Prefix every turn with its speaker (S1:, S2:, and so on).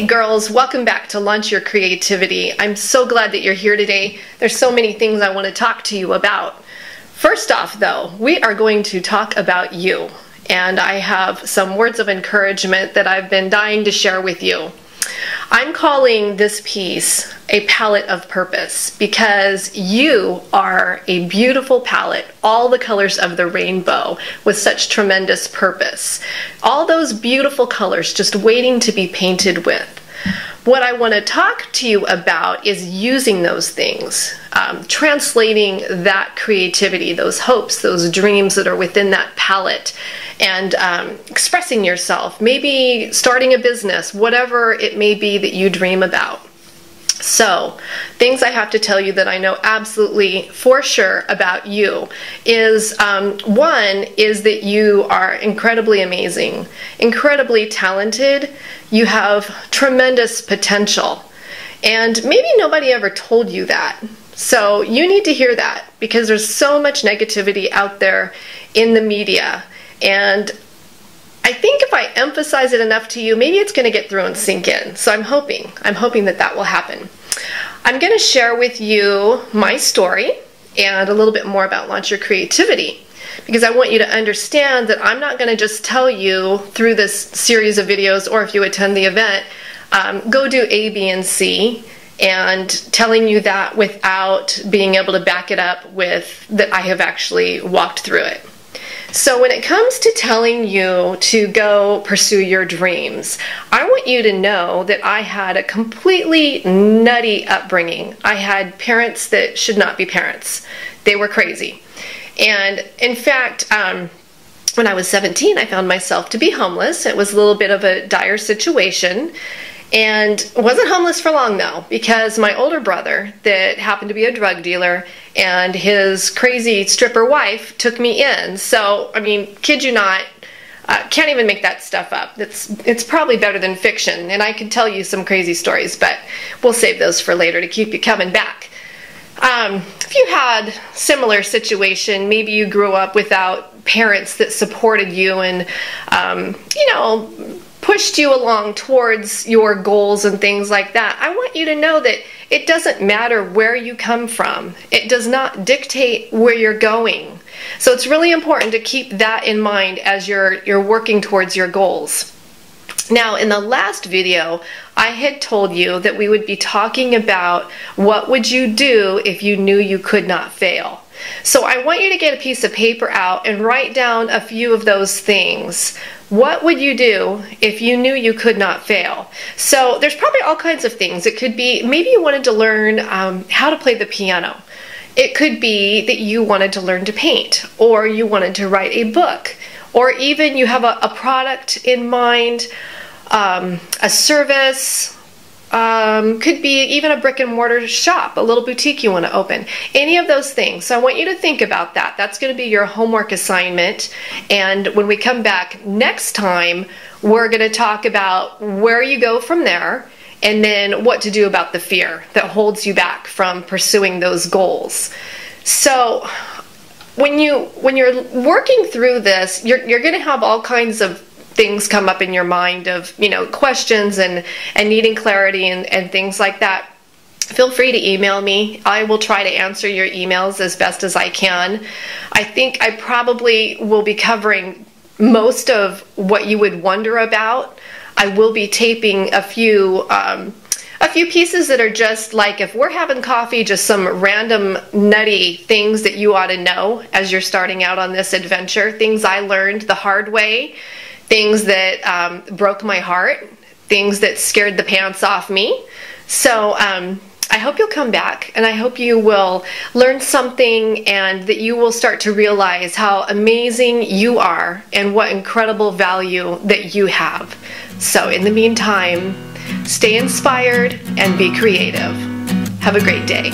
S1: Hey girls, welcome back to Launch Your Creativity. I'm so glad that you're here today. There's so many things I want to talk to you about. First off though, we are going to talk about you. And I have some words of encouragement that I've been dying to share with you. I'm calling this piece a palette of purpose because you are a beautiful palette, all the colors of the rainbow with such tremendous purpose. All those beautiful colors just waiting to be painted with. What I want to talk to you about is using those things, translating that creativity, those hopes, those dreams that are within that palette, and expressing yourself, maybe starting a business, whatever it may be that you dream about. So, things I have to tell you that I know absolutely for sure about you is, one, is that you are incredibly amazing, incredibly talented, you have tremendous potential, and maybe nobody ever told you that. So you need to hear that because there's so much negativity out there in the media, and I think if I emphasize it enough to you, maybe it's going to get through and sink in. So I'm hoping that that will happen. I'm going to share with you my story and a little bit more about Launch Your Creativity because I want you to understand that I'm not going to just tell you through this series of videos, or if you attend the event, go do A, B, and C, and telling you that without being able to back it up with that I have actually walked through it. So when it comes to telling you to go pursue your dreams, I want you to know that I had a completely nutty upbringing. I had parents that should not be parents. They were crazy. And in fact, when I was 17, I found myself to be homeless. It was a little bit of a dire situation. And wasn't homeless for long though, because my older brother that happened to be a drug dealer and his crazy stripper wife took me in. So, I mean, kid you not, can't even make that stuff up. It's probably better than fiction, and I could tell you some crazy stories, but we'll save those for later to keep you coming back. If you had similar situation, maybe you grew up without parents that supported you and, you know, pushed you along towards your goals and things like that, I want you to know that it doesn't matter where you come from. It does not dictate where you're going. So it's really important to keep that in mind as you're working towards your goals. Now, in the last video, I had told you that we would be talking about what would you do if you knew you could not fail. So I want you to get a piece of paper out and write down a few of those things. What would you do if you knew you could not fail? So there's probably all kinds of things. It could be maybe you wanted to learn how to play the piano. It could be that you wanted to learn to paint, or you wanted to write a book, or even you have a product in mind, a service, could be even a brick and mortar shop, a little boutique you want to open. Any of those things. So I want you to think about that. That's going to be your homework assignment. And when we come back next time, we're going to talk about where you go from there and then what to do about the fear that holds you back from pursuing those goals. So when you're working through this, you're going to have all kinds of things come up in your mind of, you know, questions and needing clarity and things like that. Feel free to email me. I will try to answer your emails as best as I can. I think I probably will be covering most of what you would wonder about. I will be taping a few pieces that are just like, if we're having coffee, just some random nutty things that you ought to know as you're starting out on this adventure, things I learned the hard way, things that broke my heart, things that scared the pants off me. So I hope you'll come back, and I hope you will learn something and that you will start to realize how amazing you are and what incredible value that you have. So in the meantime, stay inspired and be creative. Have a great day.